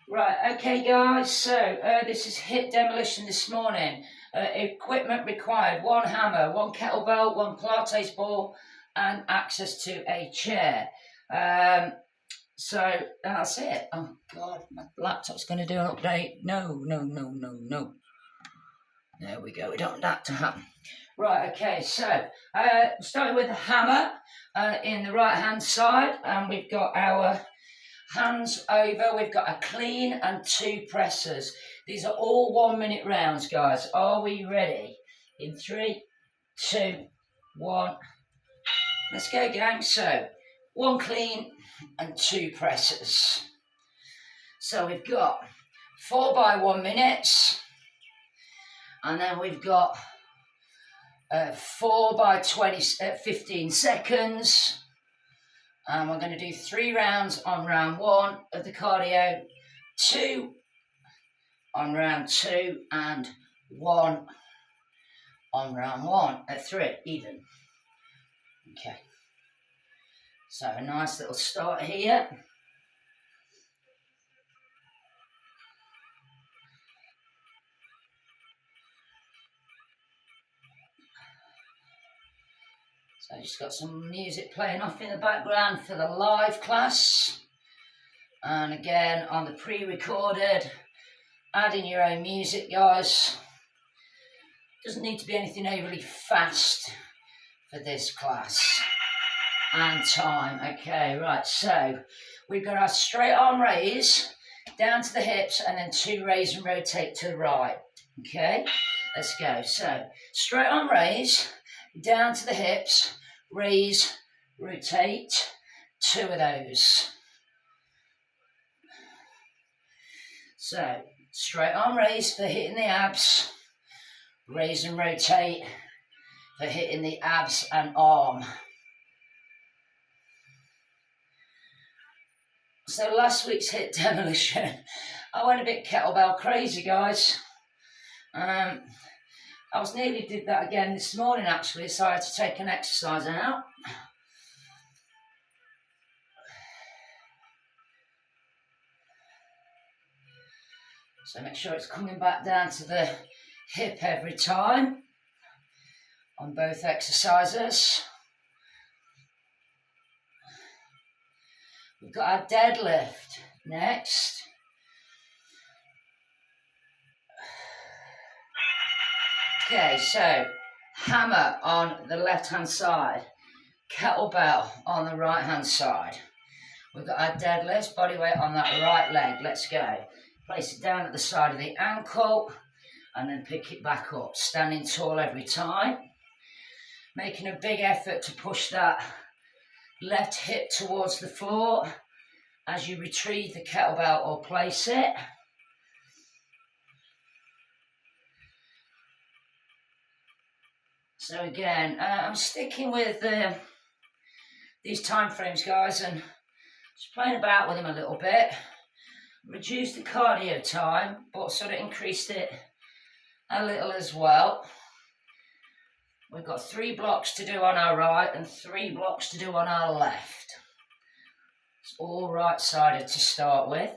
Right, okay guys, so this is Hiit Demolition this morning. Equipment required: one hammer, one kettlebell, one Pilates ball, and access to a chair. So that's it. Oh God, my laptop's going to do an update. No. There we go, we don't want that to happen. Right, okay, so starting with the hammer in the right hand side, and we've got our hands over. We've got a clean and two pressers. These are all 1 minute rounds, guys. Are we ready? In 3, 2, 1. Let's go, gang. So, one clean and two pressers. So we've got 4 by 1 minutes, and then we've got 4 by 15 seconds. And we're going to do 3 rounds on round 1 of the cardio, 2 on round 2, and 1 on round 1 at 3, even. Okay. So a nice little start here. So I just got some music playing off in the background for the live class. And again, on the pre-recorded, add in your own music, guys. Doesn't need to be anything overly fast for this class and time. Okay, right, so we've got our straight arm raise down to the hips and then 2 raise and rotate to the right. Okay, let's go. So straight arm raise down to the hips, raise, rotate, 2 of those. So straight arm raise for hitting the abs, raise and rotate for hitting the abs and arm. So last week's Hiit Demolition, I went a bit kettlebell crazy, guys. I nearly did that again this morning, actually, so I had to take an exercise out. So make sure it's coming back down to the hip every time on both exercises. We've got our deadlift next. Okay, so hammer on the left-hand side, kettlebell on the right-hand side. We've got our deadlift, body weight on that right leg. Let's go. Place it down at the side of the ankle and then pick it back up. Standing tall every time. Making a big effort to push that left hip towards the floor as you retrieve the kettlebell or place it. So again, I'm sticking with these time frames, guys, and just playing about with them a little bit. Reduced the cardio time, but sort of increased it a little as well. We've got 3 blocks to do on our right and 3 blocks to do on our left. It's all right-sided to start with.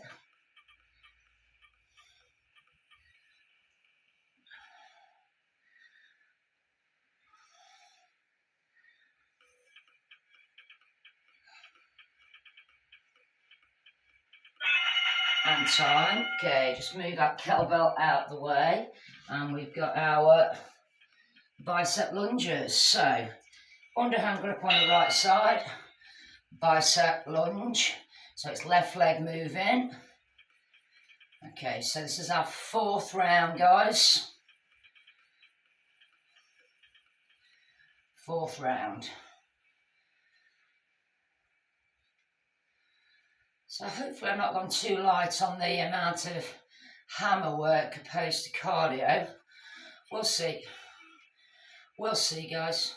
And time. Okay, just move that kettlebell out the way. And we've got our bicep lunges. So, underhand grip on the right side, bicep lunge. So it's left leg moving. Okay, so this is our 4th round, guys. 4th round. So hopefully I'm not gone too light on the amount of hammer work opposed to cardio. We'll see. We'll see, guys.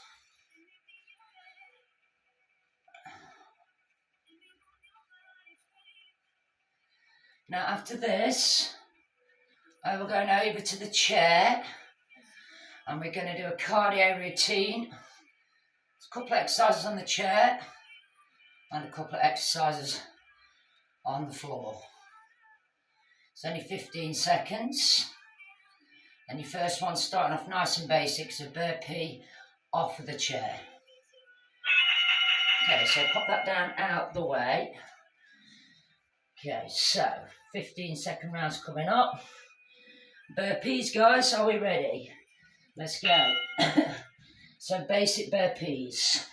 Now after this, we're going over to the chair and we're going to do a cardio routine. There's a couple of exercises on the chair and a couple of exercises on the floor. It's only 15 seconds. And your first one's starting off nice and basic, so burpee off of the chair. Okay, so pop that down out the way. Okay, so 15-second rounds coming up. Burpees, guys, are we ready? Let's go. So basic burpees.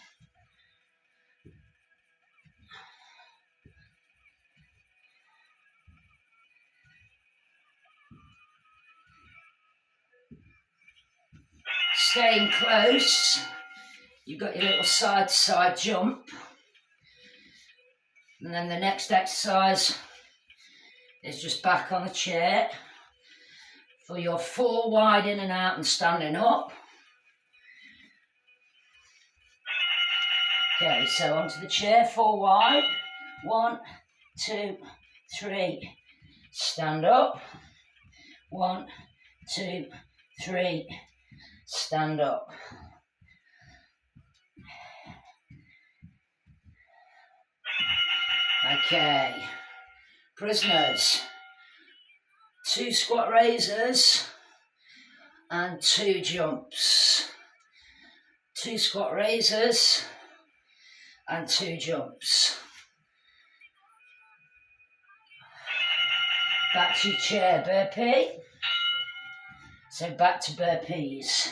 Staying close. You've got your little side-to-side jump. And then the next exercise is just back on the chair for your 4 wide in and out and standing up. Okay, so onto the chair, 4 wide. 1, 2, 3. Stand up. 1, 2, 3. Stand up. Okay, prisoners, 2 squat raises and 2 jumps. 2 squat raises and 2 jumps. Back to your chair, burpee. So back to burpees.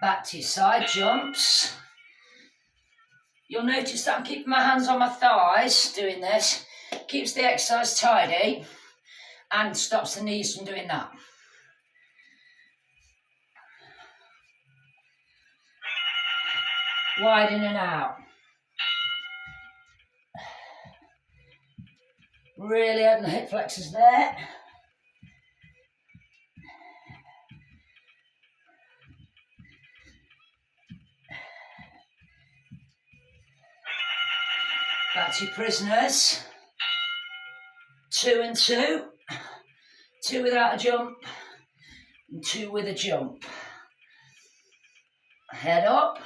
Back to your side jumps. You'll notice that I'm keeping my hands on my thighs doing this. Keeps the exercise tidy and stops the knees from doing that. Wide in and out. Really open the hip flexors there. Back to your prisoners. 2 and 2. 2 without a jump. And 2 with a jump. Head up.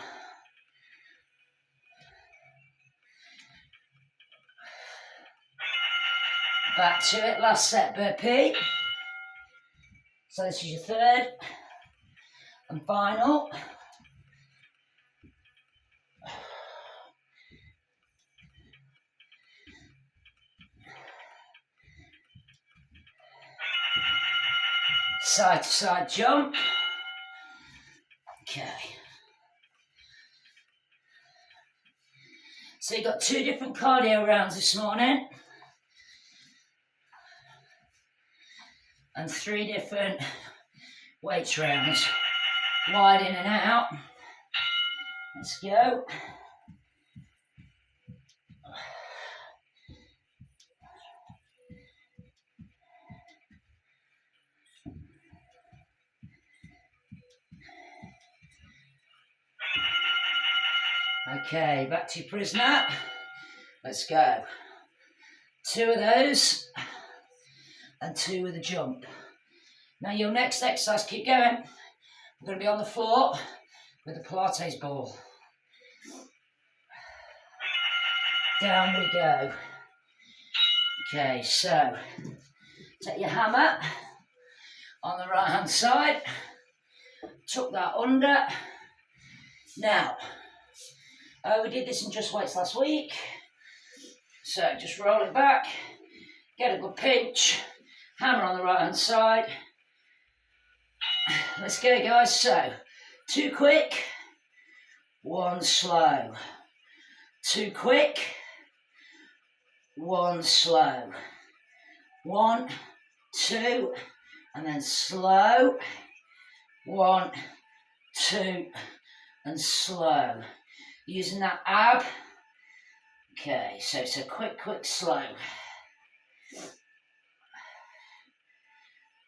Back to it, last set burpee. So this is your 3rd and final. Side to side jump. Okay. So you've got 2 different cardio rounds this morning. And 3 different weights rounds. Wide in and out. Let's go. Okay, back to your prisoner. Let's go. 2 of those and 2 with a jump. Now your next exercise, keep going. We're going to be on the floor with a Pilates ball. Down we go. Okay, so take your hammer on the right hand side. Tuck that under. Now, we did this in Just Weights last week. So just roll it back, get a good pinch, hammer on the right hand side. Let's go guys, so 2 quick, 1 slow. 2 quick, 1 slow. 1, 2, and then slow. 1, 2, and slow. Using that ab. Okay, so it's a quick, slow.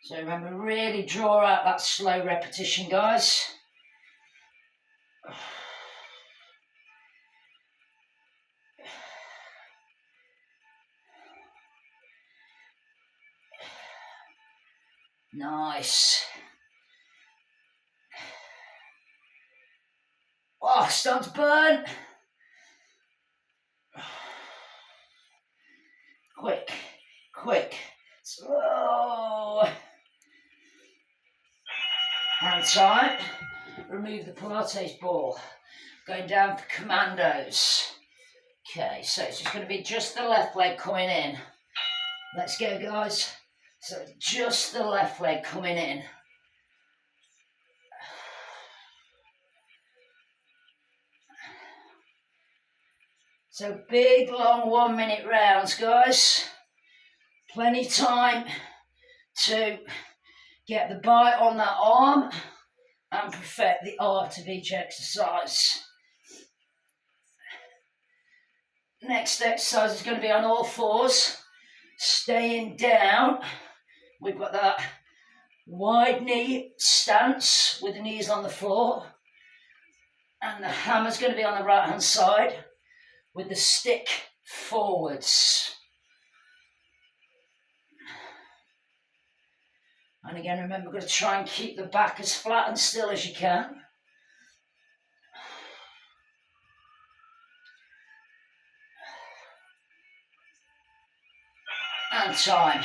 So remember, really draw out that slow repetition, guys. Nice. Oh, starting to burn. Quick, quick, slow. Hand tight. Remove the Pilates ball. Going down for commandos. Okay, so it's just going to be just the left leg coming in. Let's go, guys. So just the left leg coming in. So big, long 1 minute rounds, guys. Plenty time to get the bite on that arm and perfect the art of each exercise. Next exercise is going to be on all fours, staying down. We've got that wide knee stance with the knees on the floor, and the hammer's going to be on the right hand side with the stick forwards. And again, remember, we're going to try and keep the back as flat and still as you can. And time.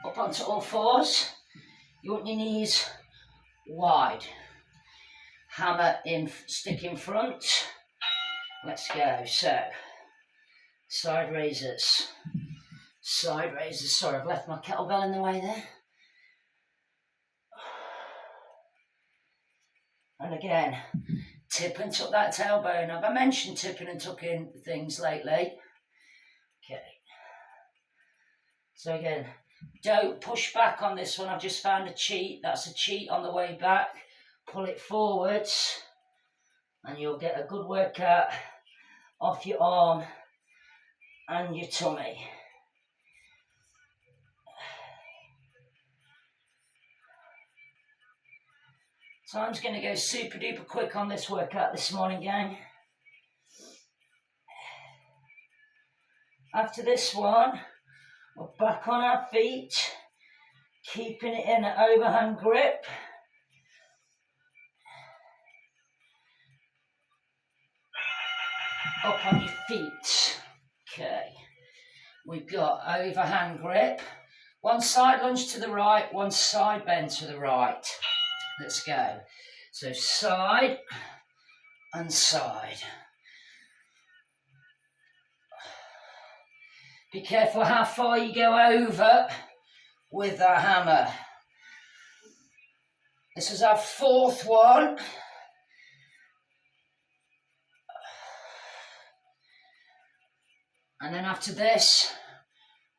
Up onto all fours. You want your knees wide. Hammer in, stick in front. Let's go. So, side raisers. Side raisers. Sorry, I've left my kettlebell in the way there. And again, tip and tuck that tailbone. Have I mentioned tipping and tucking things lately? Okay. So again, don't push back on this one. I've just found a cheat. That's a cheat on the way back. Pull it forwards and you'll get a good workout off your arm and your tummy. Time's going to go super duper quick on this workout this morning, gang. After this one, we're back on our feet, keeping it in an overhand grip. Up on your feet. Okay. We've got overhand grip. One side lunge to the right, one side bend to the right. Let's go. So side and side. Be careful how far you go over with the hammer. This is our fourth one. And then after this,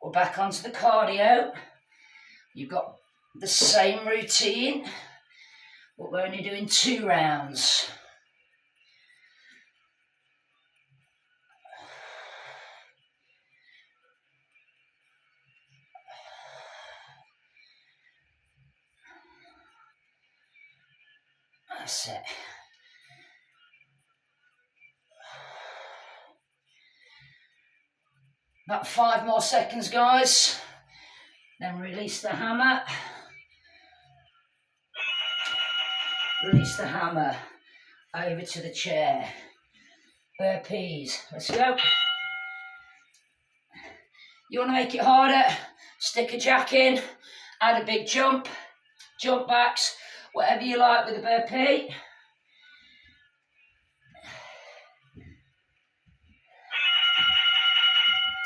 we're back onto the cardio. You've got the same routine, but we're only doing 2 rounds. That's it. About 5 more seconds, guys. Then release the hammer. Release the hammer over to the chair. Burpees. Let's go. You want to make it harder? Stick a jack in. Add a big jump. Jump backs. Whatever you like with a burpee.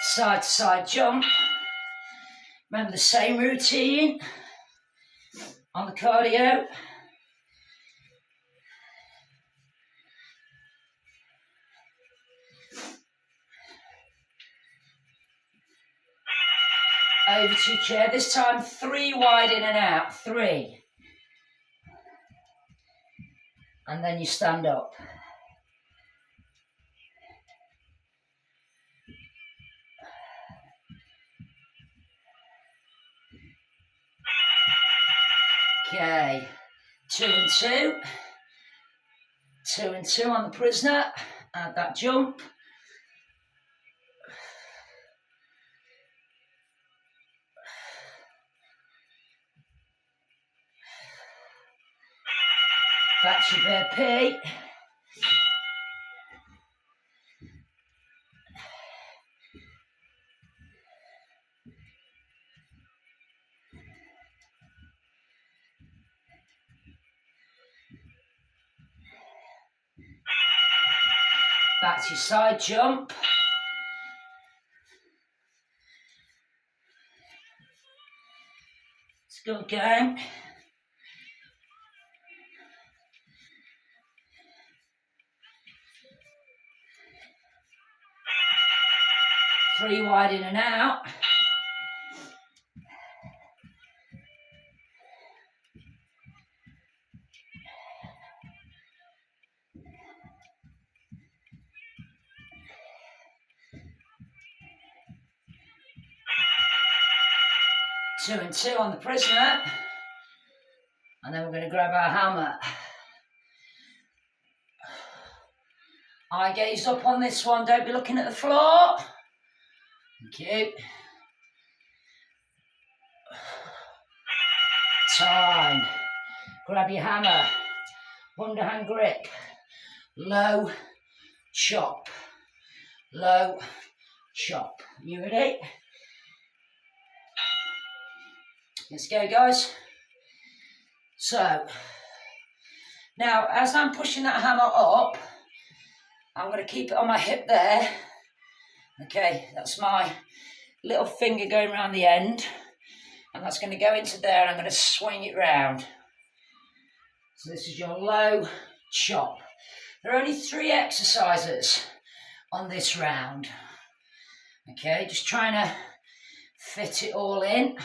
Side to side jump. Remember the same routine on the cardio. Over to your chair. This time 3 wide in and out. 3. And then you stand up. Okay, 2 and 2. 2 and 2 on the prisoner. Add that jump. Back to your burpee. Back to your side jump. Let's go again. Three wide in and out. Two and two on the prisoner. And then we're going to grab our hammer. Eye gaze up on this one, don't be looking at the floor. Thank you. Time. Grab your hammer. Underhand grip. Low chop. Low chop. You ready? Let's go, guys. So, now as I'm pushing that hammer up, I'm going to keep it on my hip there. Okay, that's my little finger going around the end. And that's going to go into there and I'm going to swing it round. So this is your low chop. There are only 3 exercises on this round. Okay, just trying to fit it all in.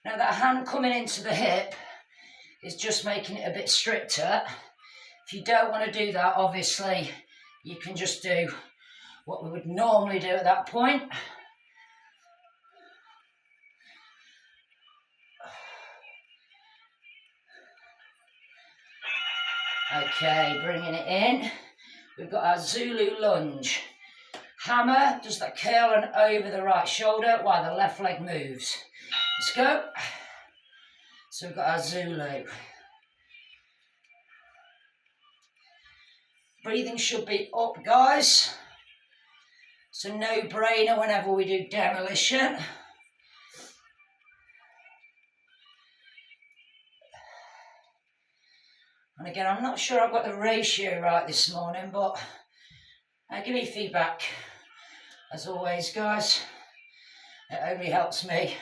Now that hand coming into the hip is just making it a bit stricter. If you don't want to do that, obviously, you can just do what we would normally do at that point. Okay, bringing it in. We've got our Zulu lunge. Hammer does that curl and over the right shoulder while the left leg moves. Let's go. So we've got our Zulu. Breathing should be up, guys. So no brainer whenever we do demolition. And again, I'm not sure I've got the ratio right this morning, but give me feedback. As always, guys, it only helps me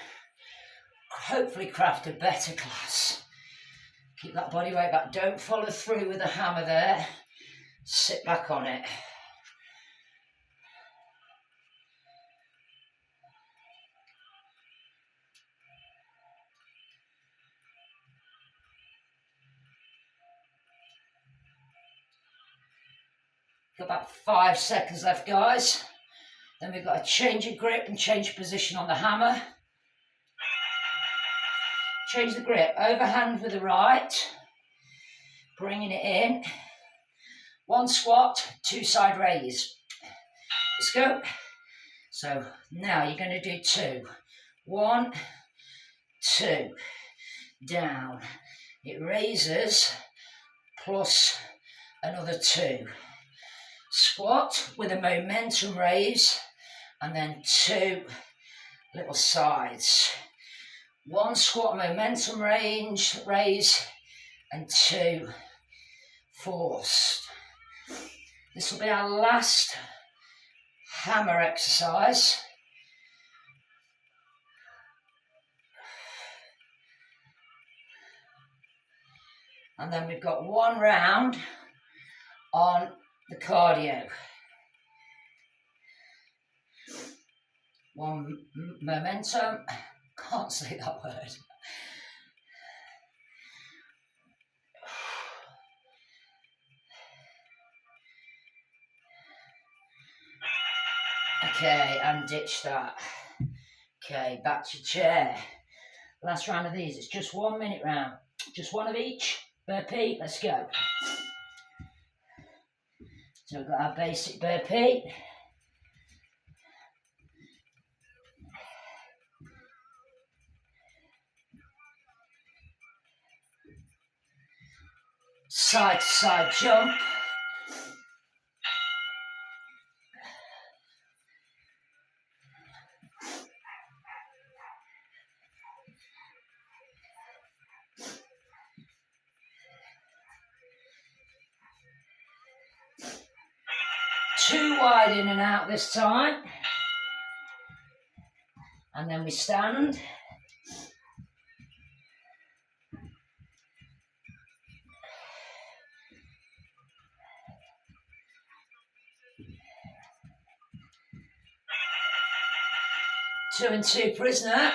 hopefully craft a better class. Keep that body weight back. Don't follow through with the hammer there. Sit back on it. Got about 5 seconds left, guys. Then we've got to change your grip and change your position on the hammer. Change the grip, overhand with the right, bringing it in. 1 squat, 2 side raise. Let's go. So now you're going to do 2. 1, 2, down. It raises, plus another 2. Squat with a momentum raise, and then 2 little sides. 1 squat momentum raise, and 2 forced. This will be our last hammer exercise. And then we've got 1 round on the cardio. 1 momentum. Can't say that word. Okay, and ditch that. Okay, back to chair. Last round of these, it's just 1 minute round. Just 1 of each. Burpee, let's go. So we've got our basic burpee. side jump. Two wide in and out this time. And then we stand. Two and two prisoner.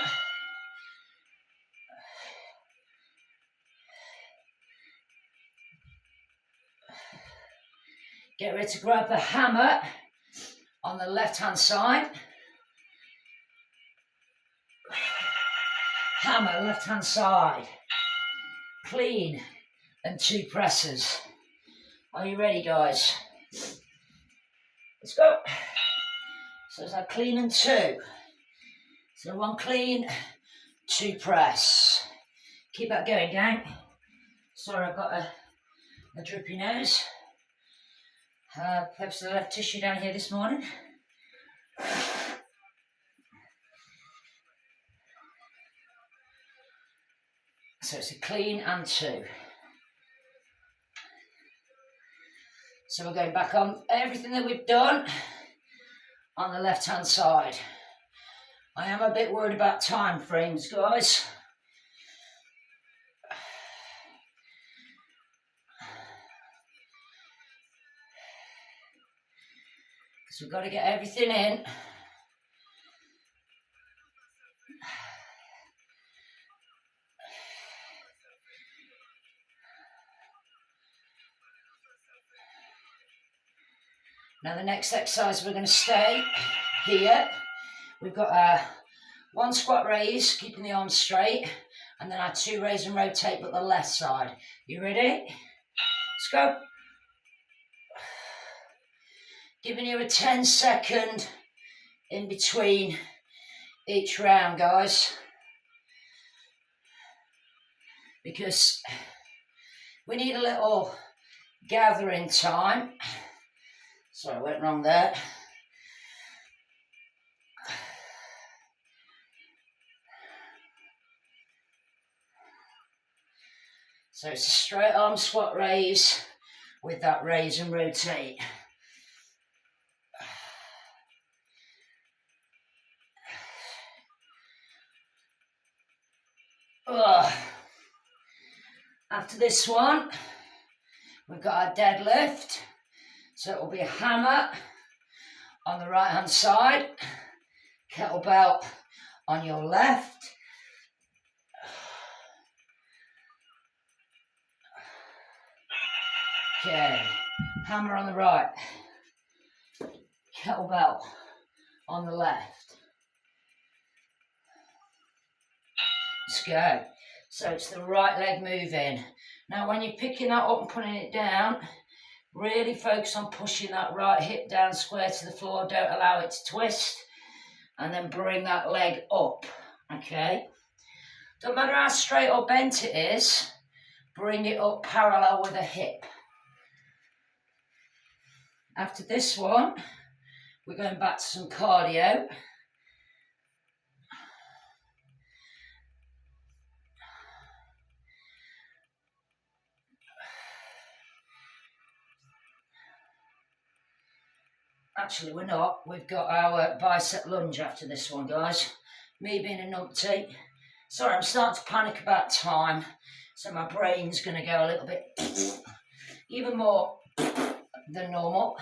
Get ready to grab the hammer on the left hand side. Hammer left hand side. Clean and two presses. Are you ready, guys? Let's go. So it's like clean and two. So one clean, two press. Keep that going, gang. Sorry, I've got a drippy nose. Perhaps I left tissue down here this morning. So it's a clean and two. So we're going back on everything that we've done on the left hand side. I am a bit worried about time frames, guys. Because we've got to get everything in. Now the next exercise, we're going to stay here. We've got one squat raise, keeping the arms straight, and then our two raise and rotate, but the left side. You ready? Let's go. Giving you a 10-second in between each round, guys. Because we need a little gathering time. Sorry, I went wrong there. So it's a straight arm squat raise with that raise and rotate. After this one, we've got our deadlift. So it will be a hammer on the right hand side, kettlebell on your left. Okay, hammer on the right, kettlebell on the left. Let's go. So it's the right leg moving. Now when you're picking that up and putting it down, really focus on pushing that right hip down square to the floor. Don't allow it to twist. And then bring that leg up, okay? Don't matter how straight or bent it is, bring it up parallel with the hip. After this one, we're going back to some cardio. Actually, we're not. We've got our bicep lunge after this one, guys. Me being a numpty. Sorry, I'm starting to panic about time. So my brain's going to go a little bit even more than normal.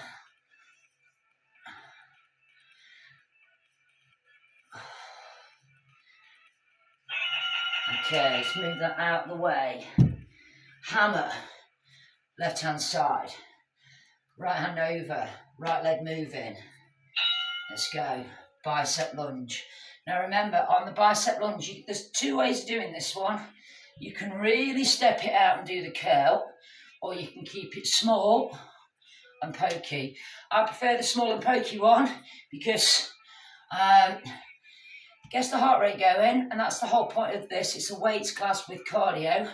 Okay, let's move that out of the way. Hammer, left hand side. Right hand over, right leg moving. Let's go. Bicep lunge. Now remember, on the bicep lunge, there's two ways of doing this one. You can really step it out and do the curl, or you can keep it small and pokey. I prefer the small and pokey one because it gets the heart rate going, and that's the whole point of this. It's a weights class with cardio.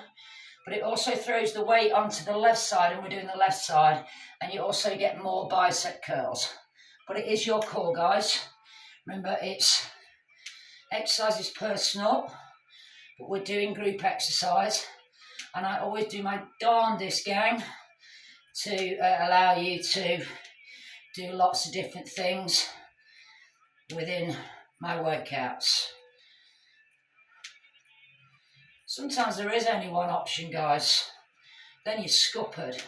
but it also throws the weight onto the left side, and we're doing the left side, and you also get more bicep curls. But it is your call, guys. Remember, exercise is personal, but we're doing group exercise, and I always do my darndest, gang, to allow you to do lots of different things within my workouts. Sometimes there is only one option, guys. Then you're scuppered.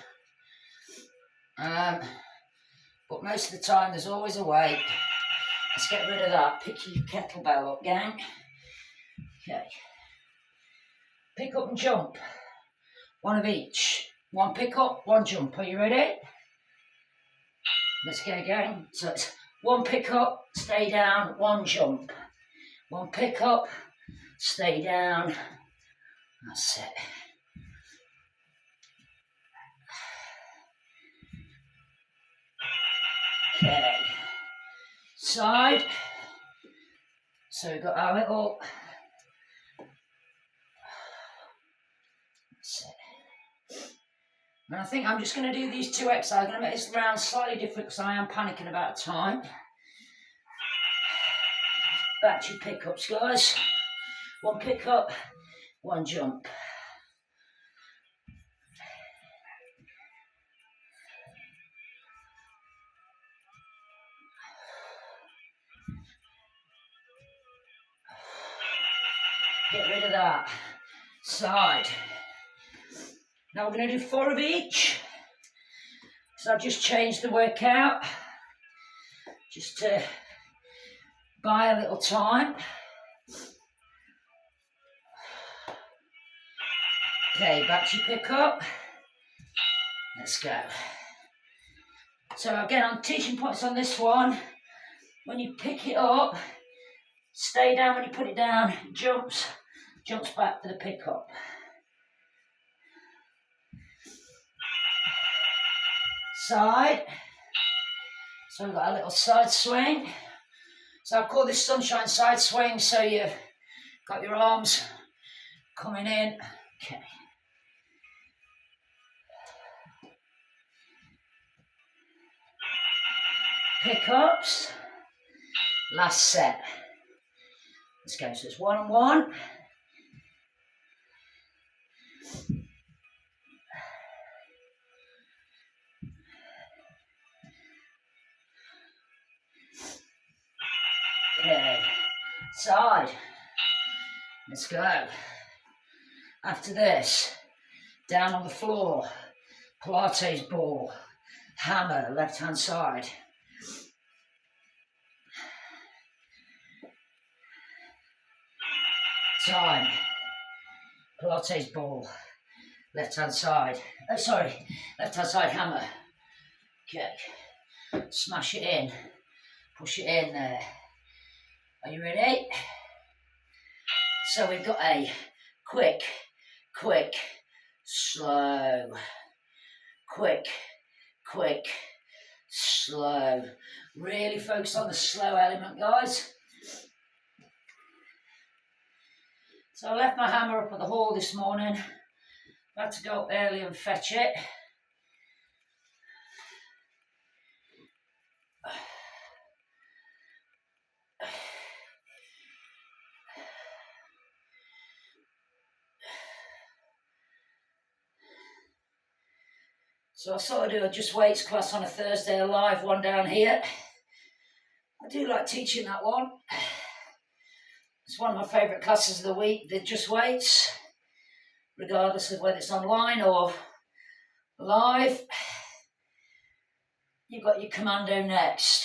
But most of the time, there's always a way. Let's get rid of that. Pick your kettlebell up, gang. Okay. Pick up and jump. One of each. One pick up, one jump. Are you ready? Let's go, gang. So it's one pick up, stay down, one jump. One pick up, stay down. That's it. Okay. Side. So we've got our little. That's it. And I think I'm just going to do these two exercises. I'm going to make this round slightly different because I am panicking about time. Back to your pickups, guys. One pick up, one jump. Get rid of that. Side. Now we're going to do 4 of each. So I've just changed the workout just to buy a little time. Okay, back to your pickup. Let's go. So again, I'm teaching points on this one. When you pick it up, stay down when you put it down, jumps back to the pickup. Side. So we've got a little side swing. So I call this sunshine side swing, so you've got your arms coming in. Okay. Pickups. Last set. Let's go. So it's 1 and 1. Okay. Side. Let's go. After this, down on the floor, Pilates ball, hammer, left hand side. Time. Pilates ball, left hand side. Oh, sorry, left hand side hammer. Okay. Smash it in. Push it in there. Are you ready? So we've got a quick, slow. Quick, slow. Really focus on the slow element, guys. So I left my hammer up at the hall this morning. I had to go up early and fetch it. So I sort of do a just weights class on a Thursday, a live one down here. I do like teaching that one. It's one of my favourite classes of the week, the just weights, regardless of whether it's online or live. You've got your commando next.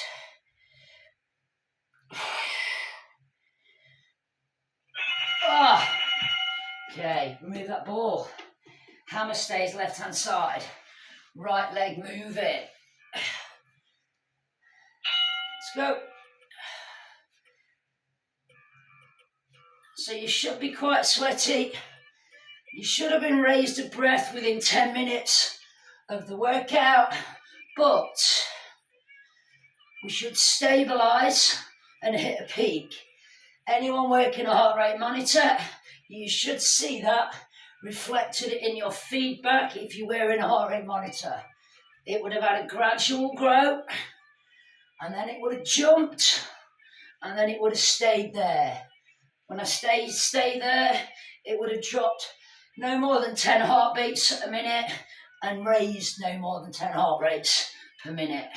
Okay, remove that ball. Hammer stays left hand side. Right leg, move it. Let's go. So you should be quite sweaty. You should have been raised to breath within 10 minutes of the workout, but we should stabilise and hit a peak. Anyone working a heart rate monitor, you should see that reflected in your feedback if you're wearing a heart rate monitor. It would have had a gradual grow, and then it would have jumped, and then it would have stayed there. When I stay there, it would have dropped no more than 10 heartbeats a minute and raised no more than 10 heart rates per minute.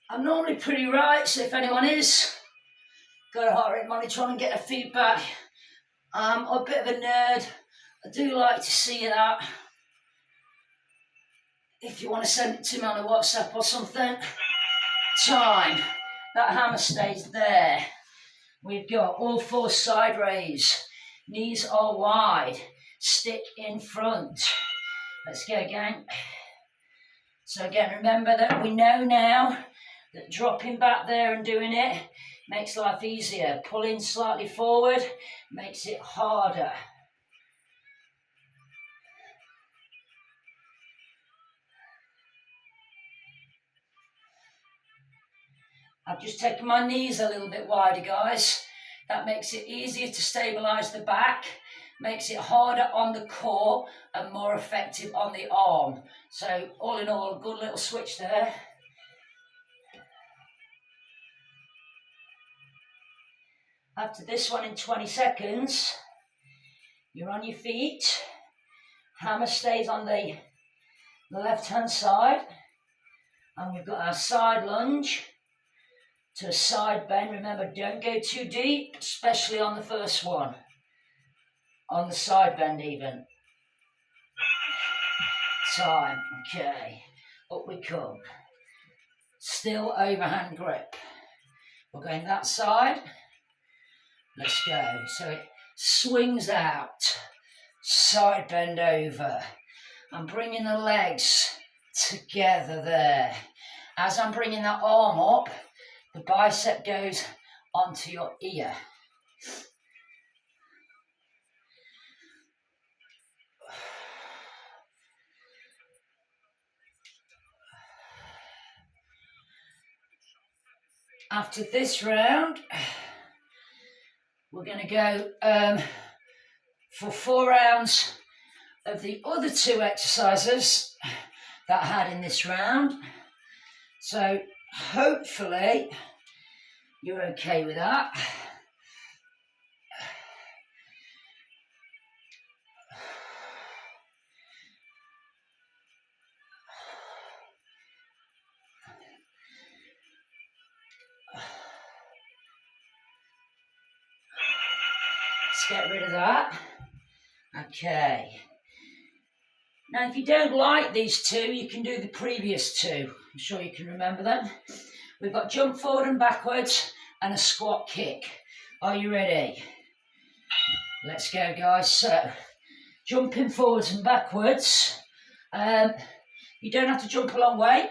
I'm normally pretty right, so if anyone is, go to heart rate monitor and get a feedback. I'm a bit of a nerd. I do like to see that. If you want to send it to me on a WhatsApp or something. Time. That hammer stays there. We've got all 4 side raise. Knees are wide. Stick in front. Let's go, gang. So again, remember that we know now that dropping back there and doing it makes life easier. Pulling slightly forward makes it harder. I've just taken my knees a little bit wider, guys. That makes it easier to stabilise the back, makes it harder on the core and more effective on the arm. So all in all, a good little switch there. After this one in 20 seconds, you're on your feet. Hammer stays on the left-hand side. And we've got our side lunge to a side bend. Remember, don't go too deep, especially on the first one. On the side bend even. Time, okay. Up we come. Still overhand grip. We're going that side. Let's go. So it swings out. Side bend over. I'm bringing the legs together there. As I'm bringing that arm up, the bicep goes onto your ear. After this round, we're going to go for 4 rounds of the other 2 exercises that I had in this round. So hopefully you're okay with that. Let's get rid of that. Okay. Now, if you don't like these 2, you can do the previous 2. I'm sure you can remember them. We've got jump forward and backwards and a squat kick. Are you ready? Let's go, guys. So, jumping forwards and backwards. You don't have to jump a long way.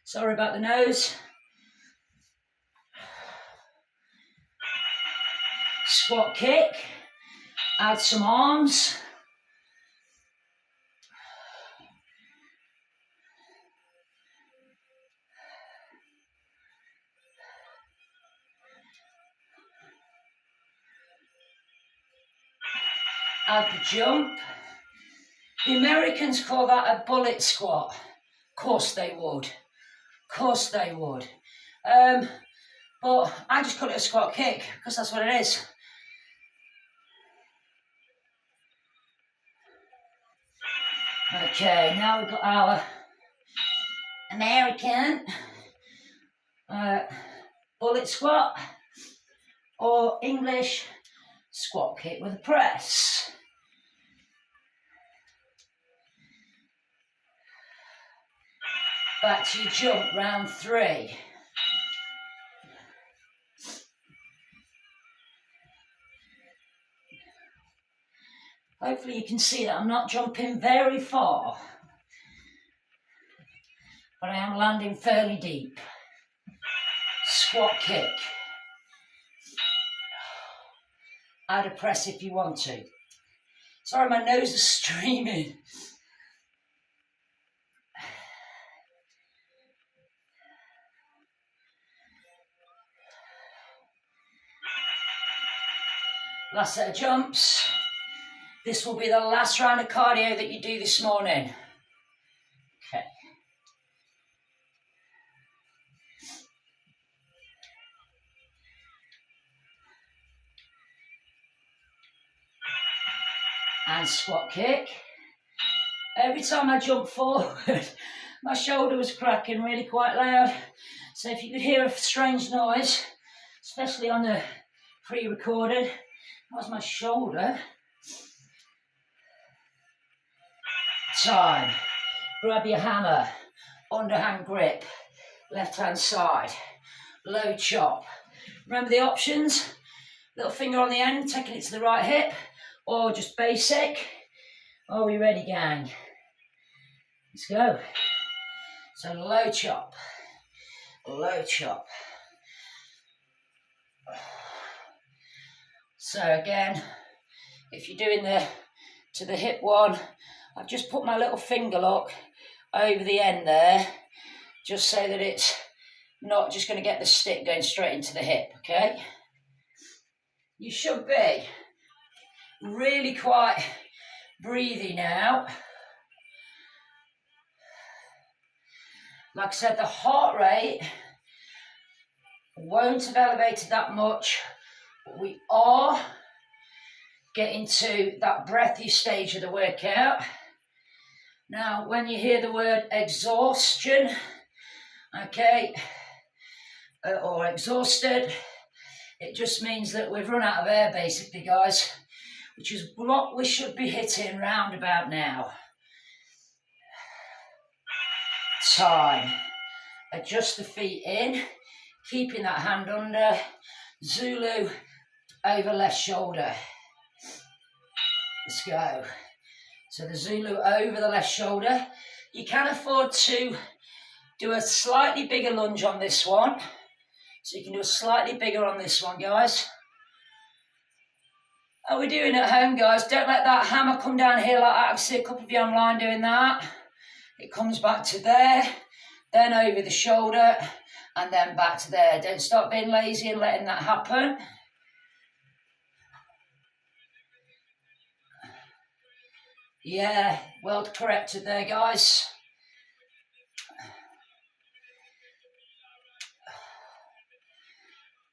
Sorry about the nose. Squat kick. Add some arms. Add the jump. The Americans call that a bullet squat. Of course they would. Of course they would. But I just call it a squat kick because that's what it is. Okay, now we've got our American bullet squat or English squat kick with a press. Back to your jump, round 3. Hopefully you can see that I'm not jumping very far, but I am landing fairly deep. Squat kick. Add a press if you want to. Sorry, my nose is streaming. Last set of jumps. This will be the last round of cardio that you do this morning. Okay. And squat kick. Every time I jump forward, my shoulder was cracking really quite loud. So if you could hear a strange noise, especially on the pre-recorded, that was my shoulder. Time. Grab your hammer, underhand grip, left hand side, low chop. Remember the options? Little finger on the end, taking it to the right hip, or just basic. Are we ready, gang? Let's go. So low chop, low chop. So again, if you're doing the to the hip one, I've just put my little finger lock over the end there, just so that it's not just going to get the stick going straight into the hip, okay? You should be really quite breathy now. Like I said, the heart rate won't have elevated that much, but we are getting to that breathy stage of the workout. Now, when you hear the word exhaustion, okay, or exhausted, it just means that we've run out of air, basically, guys, which is what we should be hitting round about now. Time. Adjust the feet in, keeping that hand under. Zulu over left shoulder. Let's go. So the Zulu over the left shoulder. You can afford to do a slightly bigger lunge on this one. So you can do a slightly bigger on this one, guys. How are we doing at home, guys? Don't let that hammer come down here like that. I can see a couple of you online doing that. It comes back to there, then over the shoulder, and then back to there. Don't stop being lazy and letting that happen. Yeah, well corrected there, guys.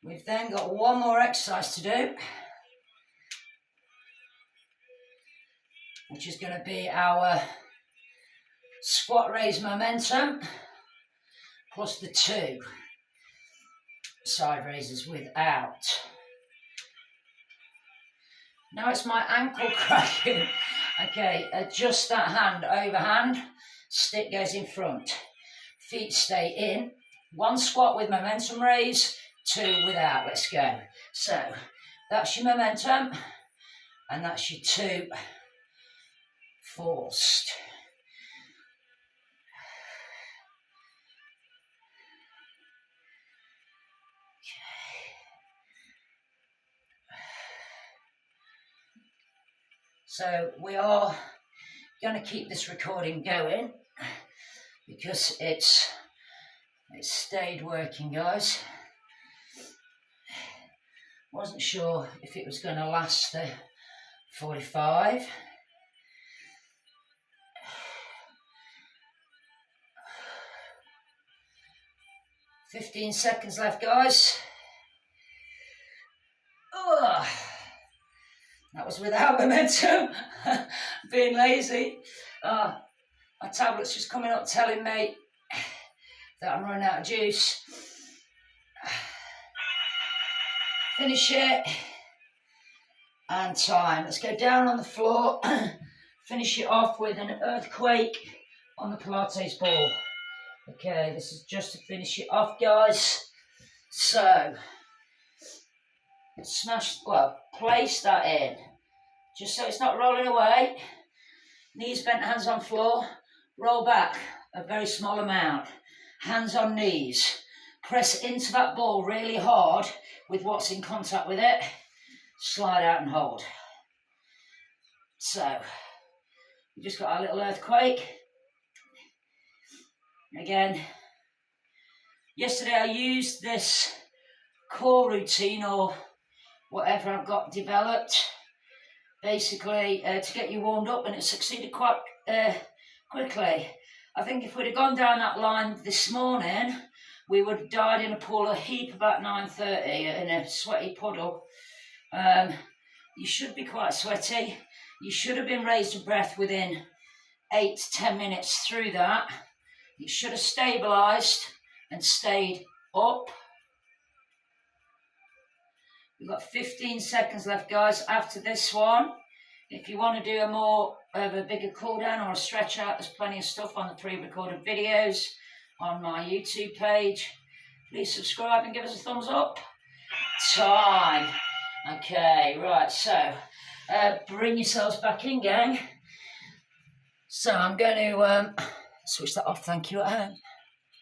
We've then got one more exercise to do, which is going to be our squat raise momentum plus the 2 side raises without. Now it's my ankle cracking. Okay, adjust that hand overhand, stick goes in front, feet stay in, 1 squat with momentum raise, 2 without. Let's go. So that's your momentum, and that's your 2 forced. So we are going to keep this recording going because it's stayed working, guys. Wasn't sure if it was going to last the 45. "15 seconds left, guys." Ugh. That was without momentum. Being lazy. My tablet's just coming up telling me that I'm running out of juice. Finish it. And time. Let's go down on the floor. Finish it off with an earthquake on the Pilates ball. Okay, this is just to finish it off, guys. So, place that in, just so it's not rolling away. Knees bent, hands on floor, roll back a very small amount. Hands on knees, press into that ball really hard with what's in contact with it. Slide out and hold. So, we just got our little earthquake. Again, yesterday I used this core routine, or whatever I've got developed, basically to get you warmed up, and it succeeded quite quickly. I think if we'd have gone down that line this morning, we would have died in a pool of heap about 9:30 in a sweaty puddle. You should be quite sweaty. You should have been raised to breath within 8 to 10 minutes through that. You should have stabilised and stayed up. We've got 15 seconds left, guys, after this one. If you want to do a more of a bigger cool down or a stretch out, there's plenty of stuff on the pre-recorded videos on my YouTube page. Please subscribe and give us a thumbs up. Time. Okay, right, so bring yourselves back in, gang. So I'm going to switch that off, thank you, at home.